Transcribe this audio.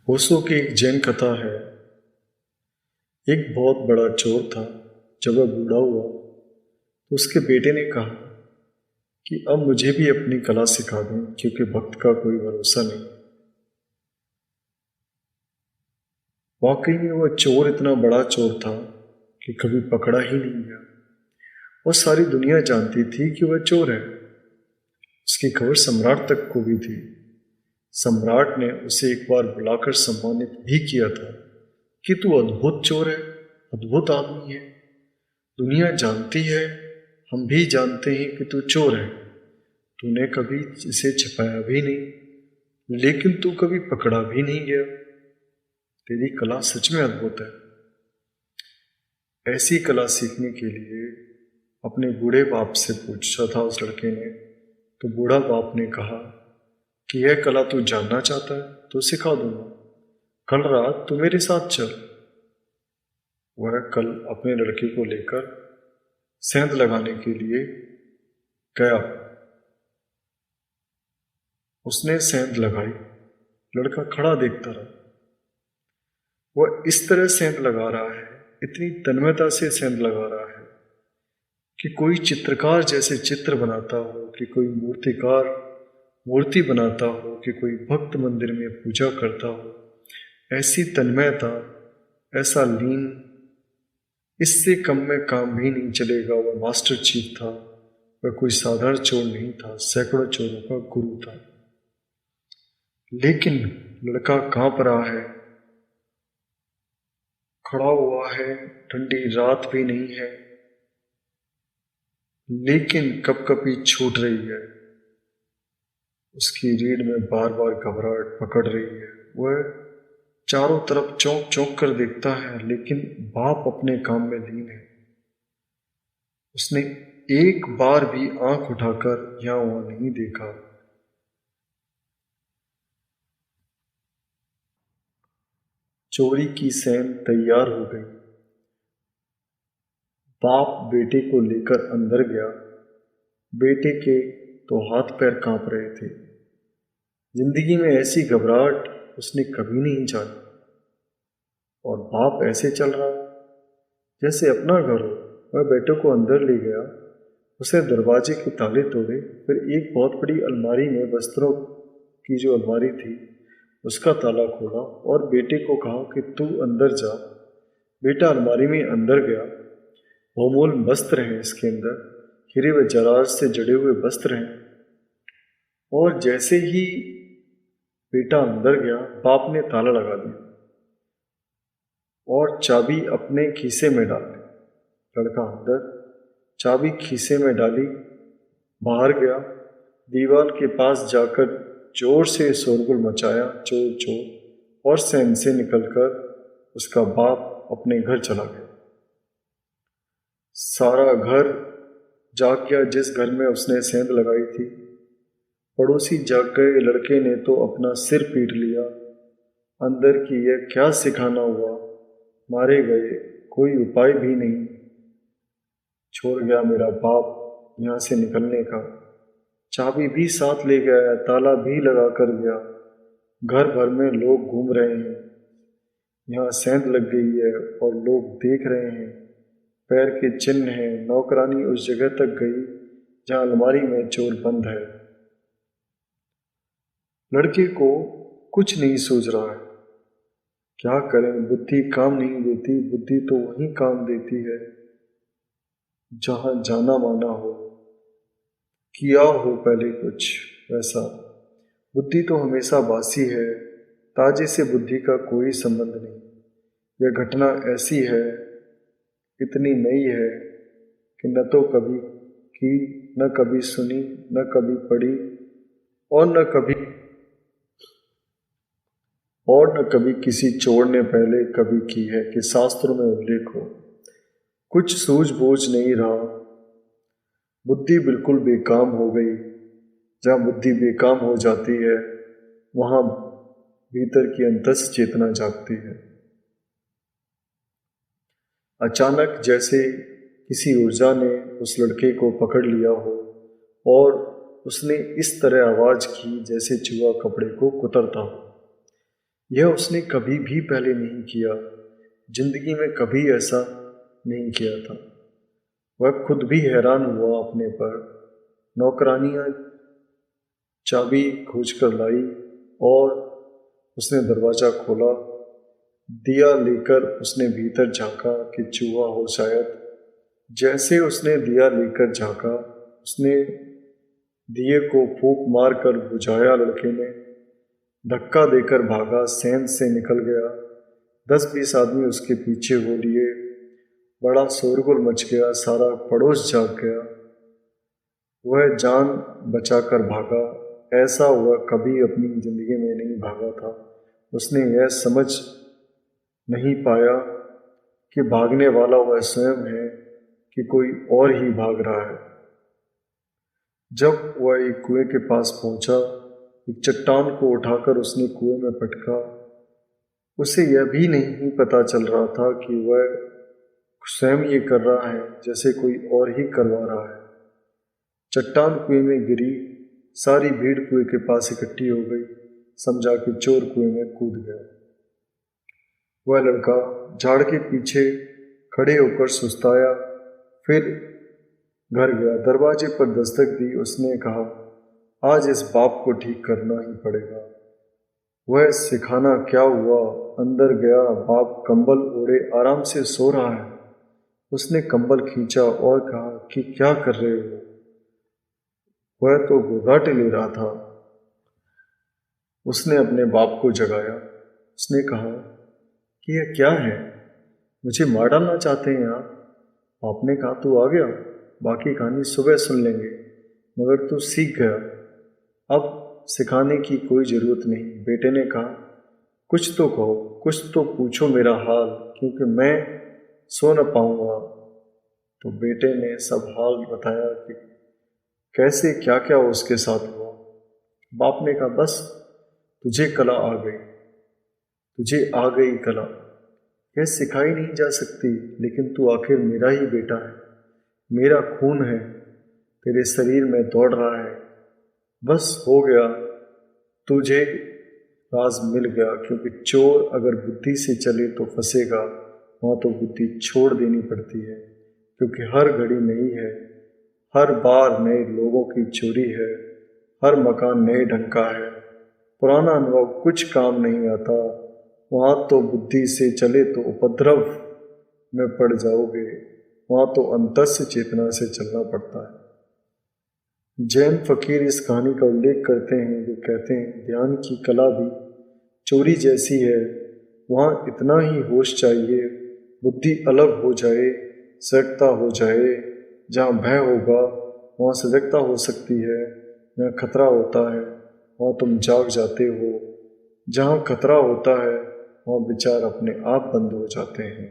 ओशो की एक जैन कथा है। एक बहुत बड़ा चोर था। जब वह बूढ़ा हुआ तो उसके बेटे ने कहा कि अब मुझे भी अपनी कला सिखा दें, क्योंकि वक्त का कोई भरोसा नहीं। वाकई में वह चोर इतना बड़ा चोर था कि कभी पकड़ा ही नहीं गया, और सारी दुनिया जानती थी कि वह चोर है। उसकी खबर सम्राट तक को भी थी। सम्राट ने उसे एक बार बुलाकर सम्मानित भी किया था कि तू अद्भुत चोर है, अद्भुत आदमी है। दुनिया जानती है, हम भी जानते हैं कि तू चोर है। तूने कभी इसे छिपाया भी नहीं, लेकिन तू कभी पकड़ा भी नहीं गया। तेरी कला सच में अद्भुत है। ऐसी कला सीखने के लिए अपने बूढ़े बाप से पूछा था उस लड़के ने। तो बूढ़ा बाप ने कहा कि यह कला तू जानना चाहता है तो सिखा दूंगा। कल रात तू मेरे साथ चल। वह कल अपने लड़के को लेकर सेंध लगाने के लिए गया। उसने सेंध लगाई। लड़का खड़ा देखता रहा। वह इस तरह सेंध लगा रहा है, इतनी तन्मयता से सेंध लगा रहा है कि कोई चित्रकार जैसे चित्र बनाता हो, कि कोई मूर्तिकार मूर्ति बनाता हो, कि कोई भक्त मंदिर में पूजा करता हो। ऐसी तन्मयता, ऐसा लीन, इससे कम में काम भी नहीं चलेगा। वह मास्टर चीफ था। वह कोई साधारण चोर नहीं था, सैकड़ों चोरों का गुरु था। लेकिन लड़का कांप रहा है, खड़ा हुआ है, ठंडी रात भी नहीं है, लेकिन कपकपी छूट रही है। उसकी रीढ़ में बार बार घबराहट पकड़ रही है। वह चारों तरफ चौंक चौंक कर देखता है, लेकिन बाप अपने काम में लीन है। उसने एक बार भी आंख उठाकर यहाँ वहां नहीं देखा। चोरी की सेंध तैयार हो गई। बाप बेटे को लेकर अंदर गया। बेटे के तो हाथ पैर कांप रहे थे। जिंदगी में ऐसी घबराहट उसने कभी नहीं जानी। और बाप ऐसे चल रहा जैसे अपना घर हो। वह बेटे को अंदर ले गया। उसने दरवाजे के ताले तोड़े, फिर एक बहुत बड़ी अलमारी में वस्त्रों की जो अलमारी थी उसका ताला खोला और बेटे को कहा कि तू अंदर जा। बेटा अलमारी में अंदर गया। बहुमूल्य वस्त्र हैं इसके अंदर, हीरे व जरार से जड़े हुए वस्त्र हैं। और जैसे ही बेटा अंदर गया, बाप ने ताला लगा दिया और चाबी अपने खीसे में डाल दी। लड़का अंदर, चाबी खीसे में डाली, बाहर गया। दीवार के पास जाकर जोर से शोरगुल मचाया, चोर चोर, और सेंध से निकलकर उसका बाप अपने घर चला गया। सारा घर जाग गया जिस घर में उसने सेंध लगाई थी। पड़ोसी जाग गए। लड़के ने तो अपना सिर पीट लिया। अंदर की यह क्या सिखाना हुआ। मारे गए, कोई उपाय भी नहीं। छोड़ गया मेरा बाप यहाँ से निकलने का। चाबी भी साथ ले गया, ताला भी लगा कर गया। घर भर में लोग घूम रहे हैं। यहाँ सेंध लग गई है और लोग देख रहे हैं। पैर के चिन्ह हैं। नौकरानी उस जगह तक गई जहाँ अलमारी में चोर बंद है। लड़के को कुछ नहीं सूझ रहा है। क्या करें, बुद्धि काम नहीं देती। बुद्धि तो वहीं काम देती है जहाँ जाना माना हो, किया हो पहले कुछ वैसा। बुद्धि तो हमेशा बासी है। ताजे से बुद्धि का कोई संबंध नहीं। यह घटना ऐसी है, इतनी नई है कि न तो कभी की, न कभी सुनी, न कभी पढ़ी, और न कभी किसी चोर ने पहले कभी की है कि शास्त्रों में उल्लेख हो। कुछ सूझबूझ नहीं रहा। बुद्धि बिल्कुल बेकाम हो गई। जहाँ बुद्धि बेकाम हो जाती है वहाँ भीतर की अंतस चेतना जागती है। अचानक जैसे किसी ऊर्जा ने उस लड़के को पकड़ लिया हो और उसने इस तरह आवाज की जैसे चूहा कपड़े को कुतरता हो। यह उसने कभी भी पहले नहीं किया, जिंदगी में कभी ऐसा नहीं किया था। वह खुद भी हैरान हुआ अपने पर। नौकरानियां चाबी खोज कर लाई और उसने दरवाज़ा खोला। दिया लेकर उसने भीतर झांका कि चूहा हो शायद। जैसे उसने दिया लेकर झांका, उसने दिए को फूंक मार कर बुझाया। लड़के ने धक्का देकर भागा, सेंध से निकल गया। 10-20 आदमी उसके पीछे हो लिए। बड़ा शोरगुल मच गया, सारा पड़ोस जाग गया। वह जान बचाकर भागा। ऐसा वह कभी अपनी जिंदगी में नहीं भागा था। उसने यह समझ नहीं पाया कि भागने वाला वह स्वयं है कि कोई और ही भाग रहा है। जब वह एक कुएं के पास पहुंचा, एक चट्टान को उठाकर उसने कुएं में पटका। उसे यह भी नहीं पता चल रहा था कि वह स्वयं ये कर रहा है जैसे कोई और ही करवा रहा है। चट्टान कुएं में गिरी। सारी भीड़ कुएं के पास इकट्ठी हो गई। समझा कि चोर कुएं में कूद गया। वह लड़का झाड़ के पीछे खड़े होकर सुस्ताया, फिर घर गया। दरवाजे पर दस्तक दी। उसने कहा, आज इस बाप को ठीक करना ही पड़ेगा। वह सिखाना क्या हुआ। अंदर गया। बाप कंबल ओढ़े आराम से सो रहा है। उसने कंबल खींचा और कहा कि क्या कर रहे हो। वह तो घुर्राटे ले रहा था। उसने अपने बाप को जगाया। उसने कहा कि यह क्या है, मुझे मार डालना चाहते हैं आप। बाप ने कहा, तू आ गया, बाकी कहानी सुबह सुन लेंगे, मगर तू सीख गया, अब सिखाने की कोई ज़रूरत नहीं। बेटे ने कहा, कुछ तो कहो, कुछ तो पूछो मेरा हाल, क्योंकि मैं सो न पाऊँगा। तो बेटे ने सब हाल बताया कि कैसे क्या क्या उसके साथ हुआ। बाप ने कहा, बस तुझे कला आ गई, तुझे आ गई कला। यह सिखाई नहीं जा सकती, लेकिन तू आखिर मेरा ही बेटा है, मेरा खून है, तेरे शरीर में दौड़ रहा है। बस हो गया, तुझे राज मिल गया। क्योंकि चोर अगर बुद्धि से चले तो फंसेगा, वहाँ तो बुद्धि छोड़ देनी पड़ती है, क्योंकि हर घड़ी नई है, हर बार नए लोगों की चोरी है, हर मकान नए ढंग का है। पुराना अनुभव कुछ काम नहीं आता। वहाँ तो बुद्धि से चले तो उपद्रव में पड़ जाओगे, वहाँ तो अंतस्य चेतना से चलना पड़ता है। जैन फकीर इस कहानी का उल्लेख करते हैं। वे कहते हैं, ध्यान की कला भी चोरी जैसी है। वहाँ इतना ही होश चाहिए, बुद्धि अलग हो जाए, सजगता हो जाए। जहाँ भय होगा वहाँ सजगता हो सकती है। जहाँ खतरा होता है वहाँ तुम जाग जाते हो। जहाँ खतरा होता है वहाँ विचार अपने आप बंद हो जाते हैं।